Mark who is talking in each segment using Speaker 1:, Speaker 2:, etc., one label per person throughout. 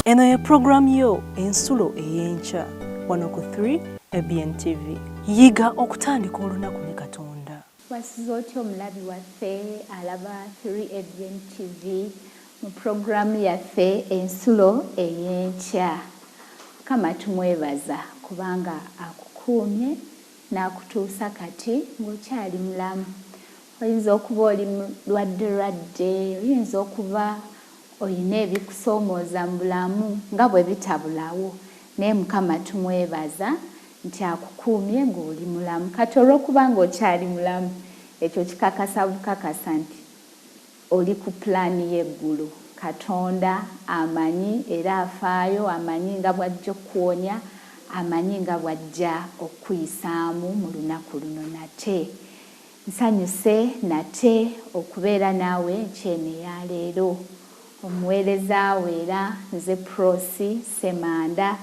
Speaker 1: Eno ye program yo ensulo ey'enkya wano ku 3 ABN TV. Yiga okutandika olunaku ne Katonda.
Speaker 2: Wasiza otya omulabi waffe alaba 3 ABN TV mu programu yaffe ensulo ey'enkya. Kama tumwebaza kubanga akukuumye n'akutuusa kati ng'okyali mulamu. Oyinza okuba oli mulwadde, oyinza okuba oyina ebikusoomooza mu bulamu nga bwe bitabulawo, naye Mukama tumwebaza nti akukuumye ng'oli mulamu. Kati olw'okuba ng'okyali mulamu, ekyo kikakasa bukakasa nti oli ku pulaani y'eggulu. Katonda amanyi era afaayo, amanyi nga bw'ajja okuwonya, amanyi nga bw'ajja okuyisaamu mu lunaku luno nate. Nsanyuse nate okubeera naawe nkyene ya leero. Omuweereza weera nze Prosi Semanda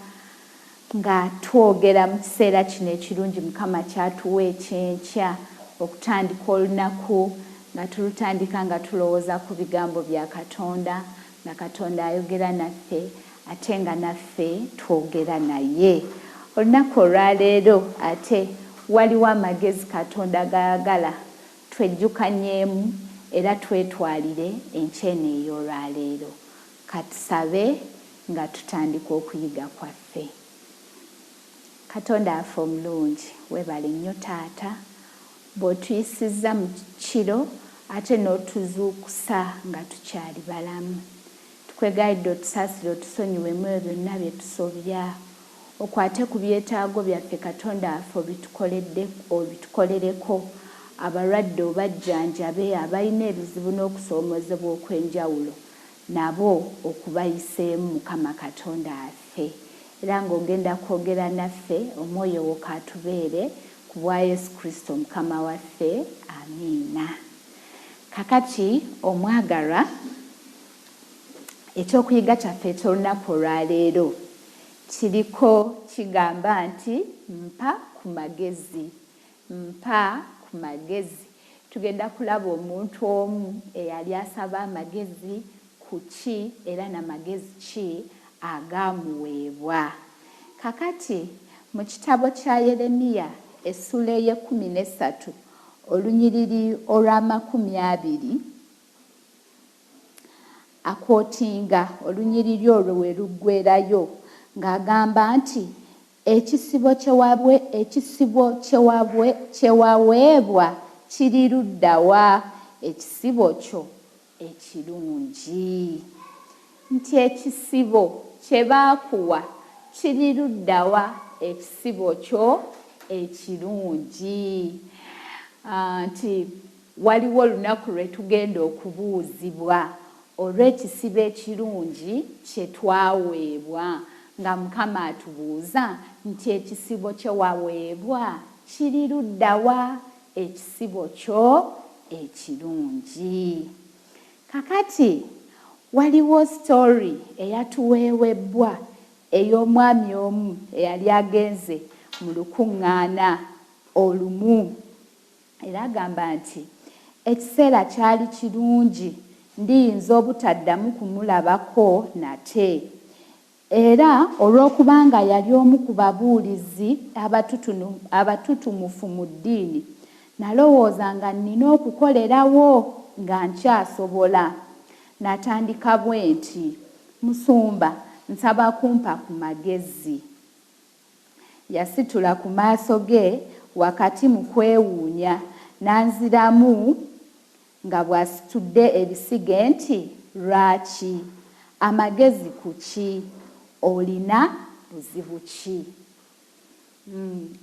Speaker 2: nga twogera mu kiseera kino ekirungi Mukama kyatuwa ekyenkya okutandika olunaku nga tulutandika nga tulowooza ku bigambo bya Katonda, nga Katonda ayogera naffe ate nga naffe twogera naye. Olunaku olwaleero ate waliwo amagezi Katonda gayagala twejjukanyeemu era twetwalire enkyene ey'olwaleero. Katusabe nga tutandika okuyiga kwaffe. Katonda affe omulungi, weebale nnyo Taata bw'otuyisizza mu kiro ate n'otuzuukusa nga tukyali balamu. Tukwegayidde otusaasire otusonyiwemu ebyo byonna bye tusobya. Okwate ku byetaago byaffe Katonda affe obitukolereko. Abalwadde obajjanjabe, abalina ebizibu n'okusoomoozebwa okw'enjawulo nabo okubayiseemu Mukama Katonda affe. Era ng'ogenda kwogera naffe, omwoyo wo kaatubeere ku bwa Yesu Kristo Mukama waffe. Amiina. Kakati omwagalwa, ekyokuyiga kyaffe eky'olunaku olwaleero kiriko kigamba nti mpa ku magezi. Mpa ku magezi. Tugenda kulaba omuntu omu eyali asaba amagezi ku ki era n'amagezi ki agaamuweebwa. Kakati mu kitabo kya Yeremiya essula ey'13 olunyiriri olw'20 akootinga olunyiriri olwo we luggweerayo ng'agamba nti ekisibo kyewaweebwa kiri ludda wa? Ekisibo kyo ekirungi. Nti ekisibo kye baakuwa kiri ludda wa? Ekisibo kyo ekirungi. Nti waliwo olunaku lwe tugenda okubuuzibwa olw'ekisibo ekirungi kye twaweebwa, nga Mukama atubuuza nti ekisibo kye waweebwa kiri ludda wa? Ekisibo kyo ekirungi. Kakati waliwo story eyatuweewebbwa ey'omwami omu eyali agenze mu lukuŋŋaana olumu. Era agamba nti ekiseera kyali kirungi, ndiyinza obutaddamu kumulabako nate. Era olw'okubanga yali omu ku babuulizi abatutumufu mu ddiini, nalowooza nga nnina okukolerawo nga nkyasobola. N'atandika bwe nti, Musumba, nsaba kumpa ku magezi. Yasitula ku maaso ge wakati mu kwewuunya, n'anziramu nga bw'asitudde ebisige nti, lwaki? Amagezi ku ki? Olina buzibu ki?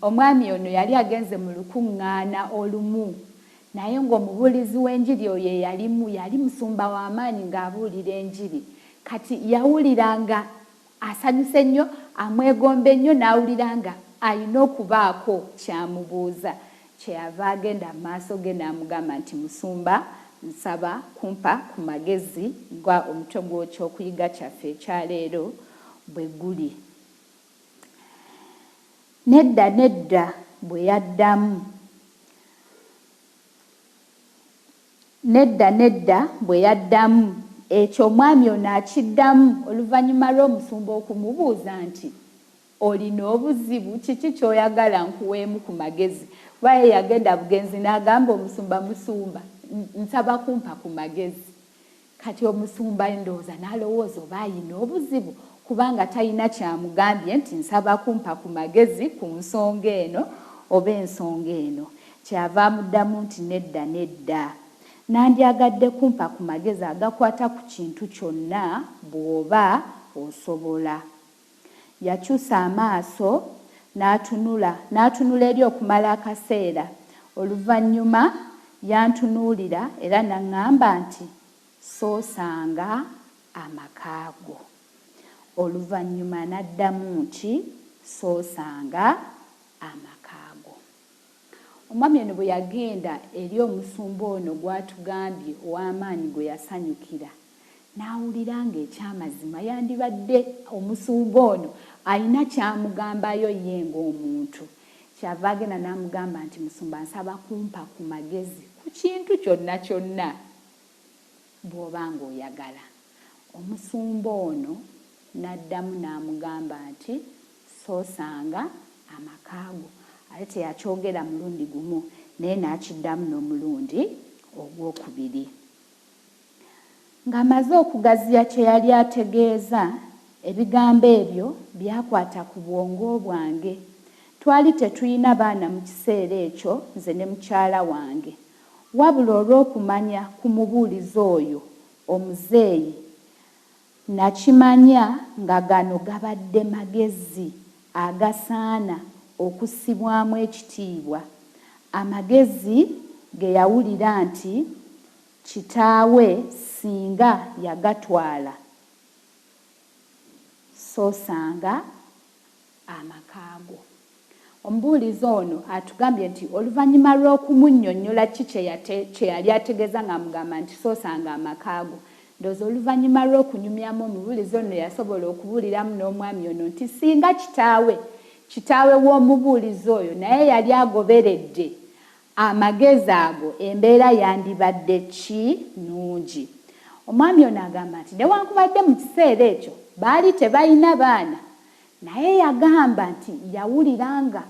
Speaker 2: Omwami ono yali agenze mu lukuŋŋaana olumu, naye ng'omubuulizi w'enjiri oyo yali musumba w'amaanyi ng'abuulira enjiri. Kati yawulira nga asanyuse nnyo, amwegombe nnyo, n'awulira nga alina okubaako kyamubuuza. Kyeyava agenda mu maaso ge n'amugamba nti, Musumba, nsaba kumpa ku magezi nga omutwe gw'ekyokuyiga kyaffe ekyaleero bwe guli. Nedda bwe yaddamu. Nedda bwe yaddamu ekyo omwami ono akiddamu oluvannyuma lw'omusumba okumubuuza nti olina obuzibu kiki kyoyagala nkuweemu ku magezi baye yagenda bugenzi n'agamba omusumba musumba nsaba kumpa ku magezi kati omusumba ndowooza n'alowooza oba ayina obuzibu kubanga talina kyamugambye nti nsaba kumpa ku magezi ku nsonga eno oba ensonga eno kyava amuddamu nti nedda nandyagadde kumpa ku magezi agakwata ku kintu kyonna bw'oba osobola. Yakyusa amaaso n'atunula eri okumala akaseera oluvannyuma yantunuulira era n'aŋŋamba nti soosanga amakaago. Oluvannyuma n'addamu nti soosanga amakaago. Omwami ono bwe yagenda eri omusumba ono gw'atugambye ow'amaanyi gwe yasanyukira n'awulira ng'ekyamazima yandibadde omusumba ono alina kyamugambayo ye ng'omuntu. Kyava agenda n'amugamba nti musumba nsaba kumpa ku magezi ku kintu kyonna bw'oba ng'oyagala. Omusumba ono n'addamu n'amugamba nti soosanga amakaago. Ate teyakyogera mulundi gumu naye n'akiddamu n'omulundi ogwokubiri. Ng'amaze okugaziya kye yali ategeeza, ebigambo ebyo byakwata ku bwongo bwange. Twali tetulina baana mu kiseera ekyo nze ne mukyala wange, wabula olw'okumanya ku mubuulizi oyo omuzeeyi nakimanya nga gano gabadde magezi agasaana okussibwamu ekitiibwa, amagezi ge yawulira nti kitaawe singa yagatwala soosanga amakaago. Omubuulizi ono atugambye nti oluvannyuma lw'okumunnyonnyola ki kye yali ategeeza ng'amugamba nti soosanga amakaago, ndowooza oluvannyuma lw'okunyumyamu omubuulizi ono yasobola okubuuliramu n'omwami ono nti singa kitaawe w'omubuulizi oyo naye yali agoberedde amagezi ago embeera yandibadde ki nnungi. Omwami ono agamba nti newankubadde mu kiseera ekyo baali tebalina baana, naye yagamba nti yawulira nga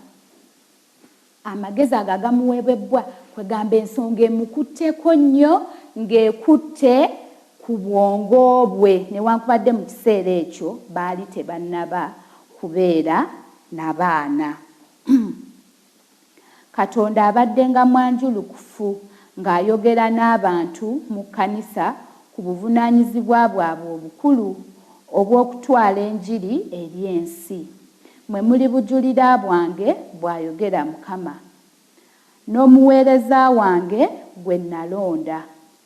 Speaker 2: amagezi ago agamuweebwa kwegamba ensonga emukutteko nnyo ng'ekutte ku bwongo bwe, newankubadde mu kiseera ekyo baali tebannaba kubeera na baana. Katonda abadde nga mwanjulukufu ng'ayogera n'abantu mu kkanisa ku buvunaanyizibwa bwabwe obukulu obw'okutwala enjiri eri ensi. Mwe muli bujulira bwange bw'ayogera Mukama, n'omuweereza wange gwe nalonda.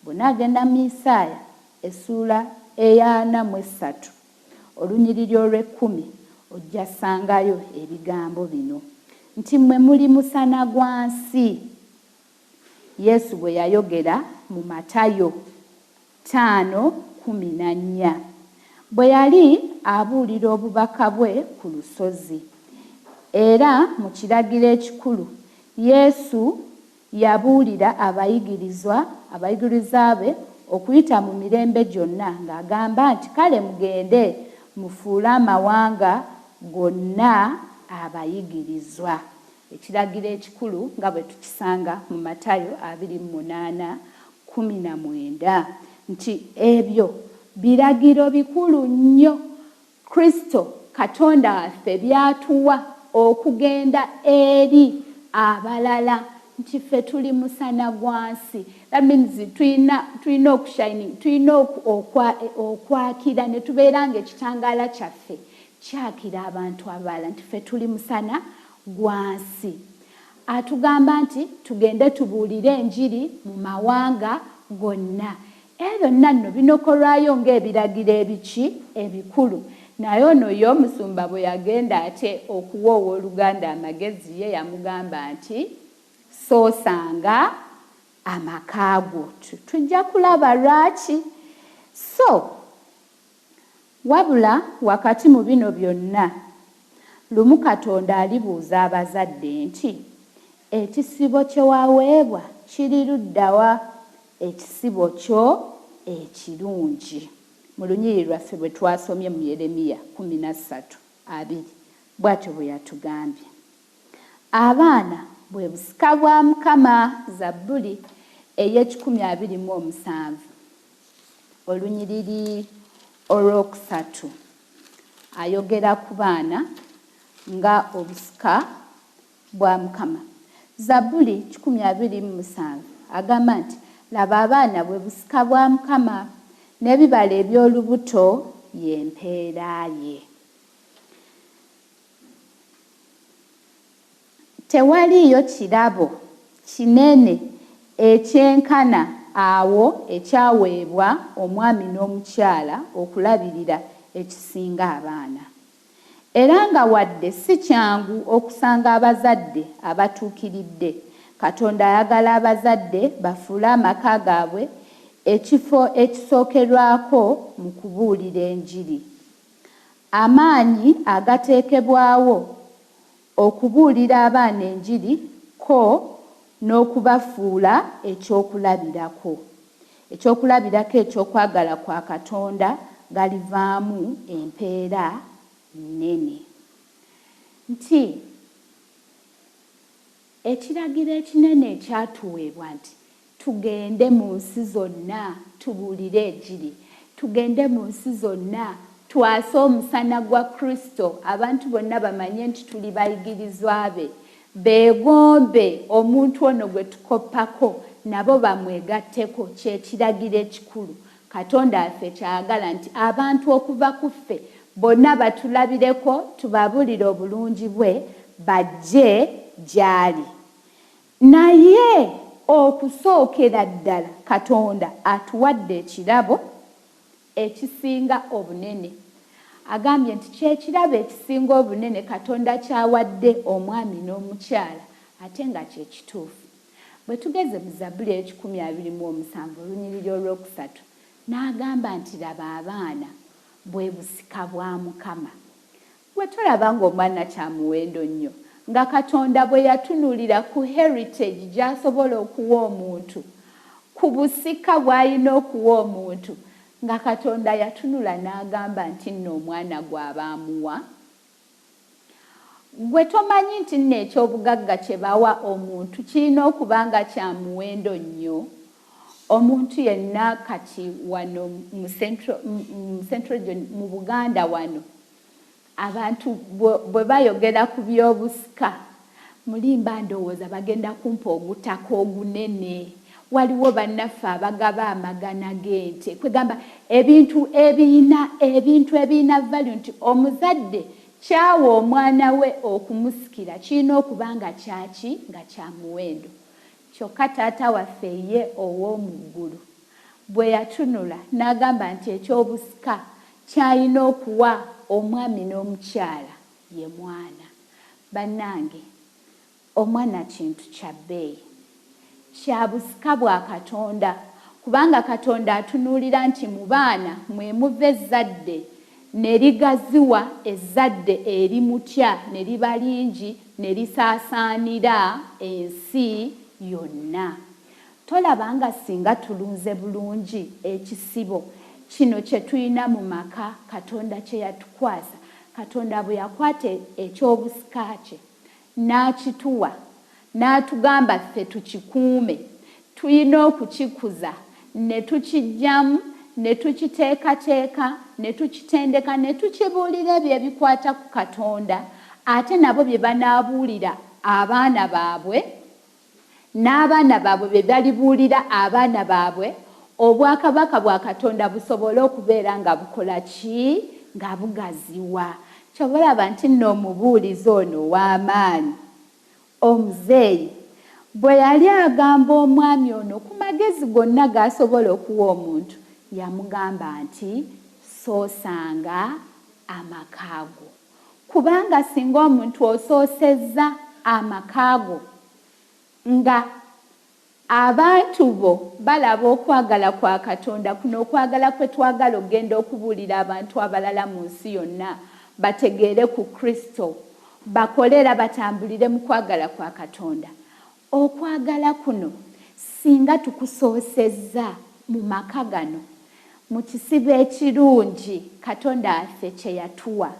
Speaker 2: Bw'onaagenda mu Isaaya essuula eya 43 olunyiriri olw'10 ojja ssangayo ebigambo bino nti mwe muli musana gwa nsi. Yesu bwe yayogera mu Matayo 5:14 bwe yali abuulira obubaka bwe ku lusozi. Era mu kiragiro ekikulu Yesu yabuulira abayigiriza be okuyita mu mirembe gyonna ng'agamba nti kale mugende mufuule amawanga gonna abayigirizwa. Ekiragiro ekikulu nga bwe tukisanga mu Matayo 28:19 nti ebyo biragiro bikulu nnyo Kristo Katonda waffe byatuwa okugenda eri abalala nti ffe tuli musana gwa nsi. That means tulina okushining, tulina okwakira ne tubeera ng'ekitangaala kyaffe kyakira abantu abalala nti ffe tuli musana gwa nsi. Atugamba nti tugende tubuulire enjiri mu mawanga gonna. Ebyo nno binokolwayo ng'ebiragiro ebiki ebikulu. Naye ono y'omusumba bwe yagenda ate okuwoowa Oluganda amagezi ye yamugamba nti soosanga amakaago. Tujja kulaba lwaki. So wabula wakati mu bino byonna lumu Katonda alibuuza abazadde nti ekisibo kye waweebwa kiri ludda wa? Ekisibo kyo ekirungi. Mu lunyiri lwaffe bwe twasomye mu Yeremiya 13:2 bw'atyo bwe yatugambye. Abaana bwe busika bwa Mukama. Zabbuli ey'e127 olunyiriri olwokusatu ayogera ku baana nga obusika bwa Mukama. Zabbuli 127 agamba nti laba abaana bwe busika bwa Mukama, n'ebibala eby'olubuto y'empeera ye. Tewaliyo kirabo kinene ekyenkana awo ekyaweebwa omwami n'omukyala okulabirira ekisinga abaana. Era nga wadde si kyangu okusanga abazadde abatuukiridde, Katonda ayagala abazadde bafuule amaka gaabwe ekifo ekisookerwako mu kubuulira enjiri. Amaanyi agateekebwawo okubuulira abaana enjiri ko n'okubafuula ekyokulabirako. Ekyokulabirako ekyokwagala kwa Katonda galivaamu empeera nnene. Nti ekiragiro ekinene ekyatuweebwa nti tugende mu nsi zonna tubuulire enjiri, tugende mu nsi zonna twase omusana gwa Kristo, abantu bonna bamanye nti tuli bayigirizwa be, beegombe omuntu ono gwe tukoppako nabo bamwegatteko. Kyekiragiro ekikulu Katonda affe kyagala nti abantu okuva ku ffe bonna batulabireko, tubabuulire obulungi bwe, bajje gy'ali. Naye okusookera ddala Katonda atuwadde ekirabo ekisinga obunene. Agambye nti kyekirabo ekisinga obunene Katonda kyawadde omwami n'omukyala, ate nga kyekituufu. Bwe tugeze mu Zabbuli 127 olunyiriri olwokusatu n'agamba nti laba abaana bwe busika bwa Mukama. Bwe tulaba ng'omwana kya muwendo nnyo, nga Katonda bwe yatunuulira ku heritage gy'asobola okuwa omuntu, ku busika bw'alina okuwa omuntu, nga Katonda yatunula n'agamba nti nno omwana gw'aba amuwa. Gwe tomanyi nti nno ekyobugagga kye bawa omuntu kirina okuba nga kya muwendo nnyo. Omuntu yenna kati wano mu Central mu Buganda wano, abantu bwe bayogera ku by'obusika mulimba ndowooza bagenda kumpa ogutaka ogunene. Waliwo bannaffe abagaba amagana g'ente, kwegamba ebintu ebirina value, nti omuzadde kyawa omwana we okumusikira kirina okuba nga kyaki nga kya muwendo. Kyokka taata waffe ye ow'omu ggulu bwe yatunula n'agamba nti ekyobusika kyalina okuwa omwami n'omukyala ye mwana. Bannange, omwana kintu kya bbeeyi, kya busika bwa Katonda, kubanga Katonda atunuulira nti mu baana mwe muva ezzadde ne ligaziwa, ezzadde erimutya ne liba lingi ne lisaasaanira ensi yonna. Tolaba nga singa tulunze bulungi ekisibo kino kye tulina mu maka Katonda kye yatukwasa, Katonda bwe yakwata ekyobusika kye n'akituwa n'atugamba ffe tukikuume, tulina okukikuza ne tukijjamu ne tukiteekateeka ne tukitendeka ne tukibuulira ebyo ebikwata ku Katonda, ate nabo bye banaabuulira abaana baabwe, n'abaana baabwe bye balibuulira abaana baabwe, obwakabaka bwa Katonda busobole okubeera nga bukola ki? Nga bugaziwa. Kyobalaba nti nno omubuulizi ono ow'amaanyi, omuzeeyi, bwe yali agamba omwami ono ku magezi gonna g'asobola okuwa omuntu, yamugamba nti soosanga amaka go. Kubanga singa omuntu osoosezza amaka go nga abantu bo balaba okwagala kwa Katonda, kuno okwagala kwe twagala okugenda okubuulira abantu abalala mu nsi yonna bategeere ku Kristo, bakolera batambulire mu kwagala kwa Katonda. Okwagala kuno singa tukusoosezza mu maka gano mu kisibo ekirungi Katonda affe kye yatuwa.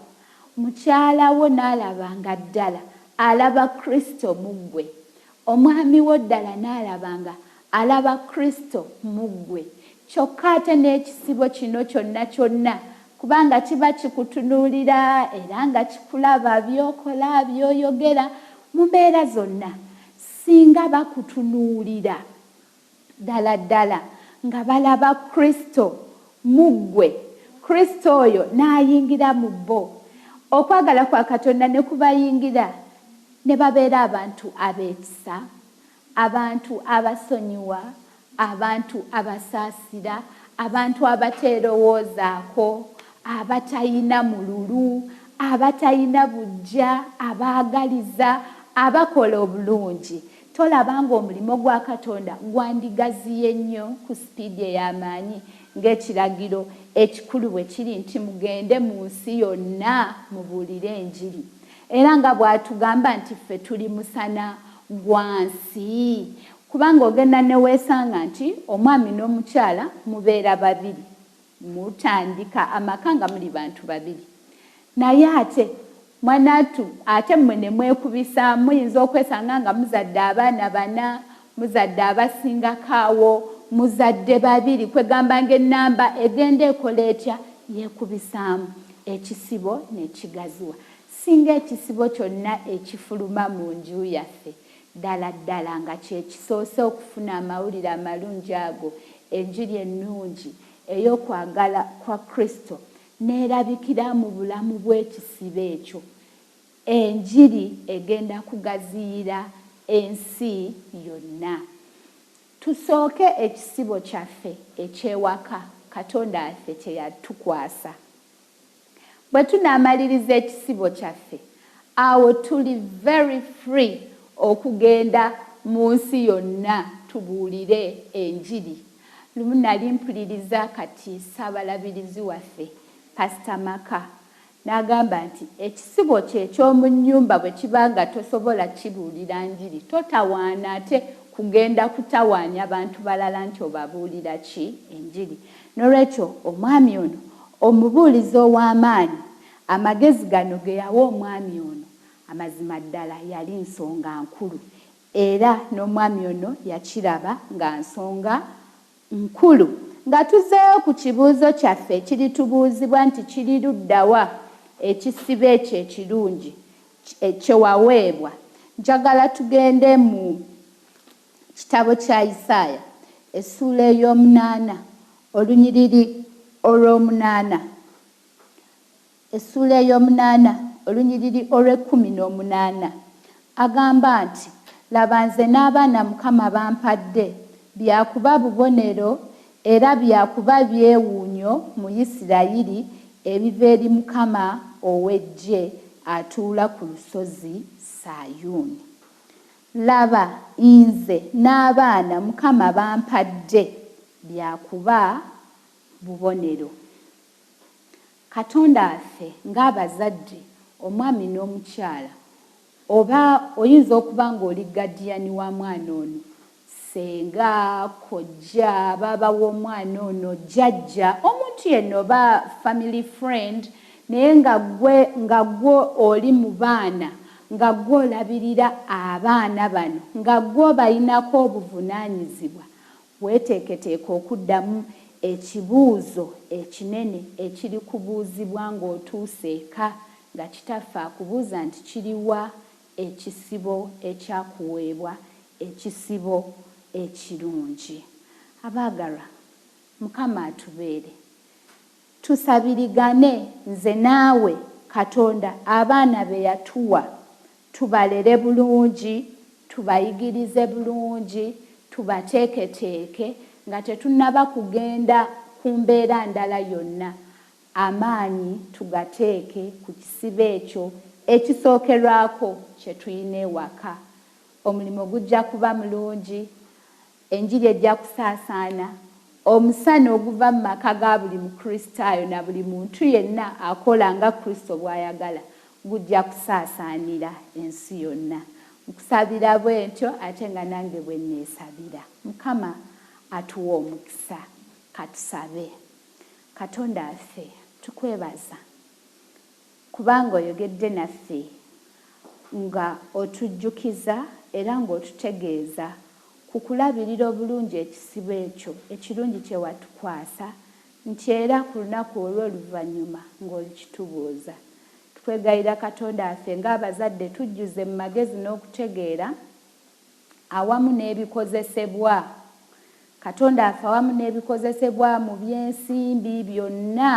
Speaker 2: Mukyala wo n'alaba nga ddala alaba Kristo mu ggwe. Omwami wo ddala n'alaba nga alaba Kristo mu ggwe. Kyokka ate n'ekisibo kino kyonna kyonna kubanga kiba kikutunuulira era nga kikulaba by'okola by'oyogera mu mbeera zonna. Singa bakutunuulira ddala ddala nga balaba Kristo mu ggwe, Kristo oyo n'ayingira mu bo. Okwagala kwa Katonda ne kubayingira ne babeera abantu abeekisa, abantu abasonyiwa, abantu abasaasira, abantu abateerowoozaako, abatayina mululu, abatayina bujja, abaagaliza, abakola obulungi. Tolaba ng'omulimo gwa Katonda gwandigaziye nnyo ku sipiidi ey'amaanyi ng'ekiragiro ekikulu bwe kiri nti mugende mu nsi yonna mubuulire enjiri. Era nga bw'atugamba nti ffe tuli musana gwa nsi. Kubanga ogenda ne weesanga nti omwami n'omukyala mubeera babiri. Mutandika amaka nga muli bantu babiri. Naye ate mwanatu ate mmwe ne mwekubisa muyinza okwesanga nga muzadde abaana bana, muzadde abasingakaawo, muzadde babiri kwegamba ng'ennamba egenda ekola etya yeekubisaamu. Ekisibo ne kigaziwa. Singa ekisibo kyonna ekifuluma mu nju yaffe ddala ddala nga kye kisoose okufuna amawulire amalungi ago, enjiri ennungi ey'okwagala kwa Kristo neerabikira mu bulamu bw'ekisibo ekyo, enjiri egenda kugaziyira ensi yonna. Tusooke ekisibo kyaffe ekyewaka Katonda affe kye yatukwasa. Bwe tunaamaliriza ekisibo kyaffe, awo tuli very free okugenda mu nsi yonna tubuulire enjiri. Lumu nali mpuliriza kati Ssaabalabirizi waffe Pastor Maka n'agamba nti ekisibo kye eky'omu nnyumba bwe kiba nga tosobola kibuulira njiri, totawaana ate kugenda kutawaanya abantu balala nti obabuulira ki enjiri. N'olwekyo omwami ono omubuulizi ow'amaanyi, amagezi gano ge yawa omwami ono amazima ddala yali nsonga nkulu, era n'omwami ono yakiraba nga nsonga nkulu. Nga tuzeeyo ku kibuuzo kyaffe ekiritubuuzibwa nti kiri luddawa ekisibo ekyo ekirungi kye waweebwa. Njagala tugende mu kitabo kya Isaaya essuula ey'omunaana olunyiriri olw'omunaana, essuula ey'omunaana olunyiriri olw'e18 agamba nti, laba nze n'abaana Mukama bampadde byakuba bubonero era byakuba byewuunyo mu Isirayiri ebiva eri Mukama ow'eggye atuula ku lusozi Sayuuni. Laba nze n'abaana Mukama bampadde byakuba bubonero. Katonda affe ng'abazadde, omwami n'omukyala, oba oyinza okuba ng'oli gadiyani wa mwana ono, senga, kojja, baba w'omwana ono, jjajja, omuntu yenna oba family friend, naye nga gwe oli mu baana, nga gwe olabirira abaana bano, nga gwe obayinako obuvunaanyizibwa, weeteeketeeka okuddamu ekibuuzo ekinene ekiri kubuuzibwa ng'otuuse eka nga kitaffe akubuuza nti kiriwa ekisibo ekyakuweebwa, ekisibo ekirungi. Abaagalwa, Mukama atubeere. Tusabirigane nze naawe Katonda abaana be yatuwa, tubalere bulungi, tubayigirize bulungi, tubateeketeeke nga tetunnaba kugenda ku mbeera ndala yonna. Amaanyi tugateeke ku kisibo ekyo ekisookerwako kye tuyina ewaka. Omulimu gujja kuba mulungi, enjiri ejja kusaasaana, omusana oguva mu maka ga buli Mukristaayo na buli muntu yenna akola nga Kristo bw'ayagala gujja kusaasaanira ensi yonna. Nkusabira bwe ntyo ate nga nange bwe nneesabira. Mukama atuwa omukisa. Katusabe. Katonda affe tukwebaza kubanga oyogedde naffe nga otujjukiza era ng'otutegeeza ku kulabirira obulungi ekisibo ekyo ekirungi kye watukwasa nti era ku lunaku olw'oluvannyuma ng'olikitubuuza. Tukwegayira Katonda affe ng'abazadde tujjuze mu magezi n'okutegeera awamu n'ebikozesebwa. Katonda affe awamu n'ebikozesebwa mu by'ensimbi byonna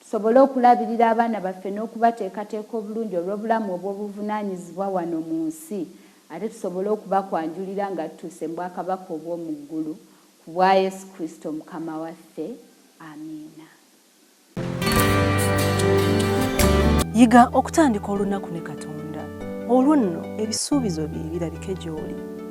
Speaker 2: tusobole okulabirira abaana baffe n'okubateekateeka obulungi olw'obulamu obw'obuvunaanyizibwa wano mu nsi, ate tusobole okubakwanjulira nga tutuuse mu bwakabaka obw'omu ggulu ku bwa Yesu Kristo Mukama waffe. Amiina.
Speaker 1: Yiga okutandika olunaku ne Katonda. Olwo nno ebisuubizo bye birabike gy'oli.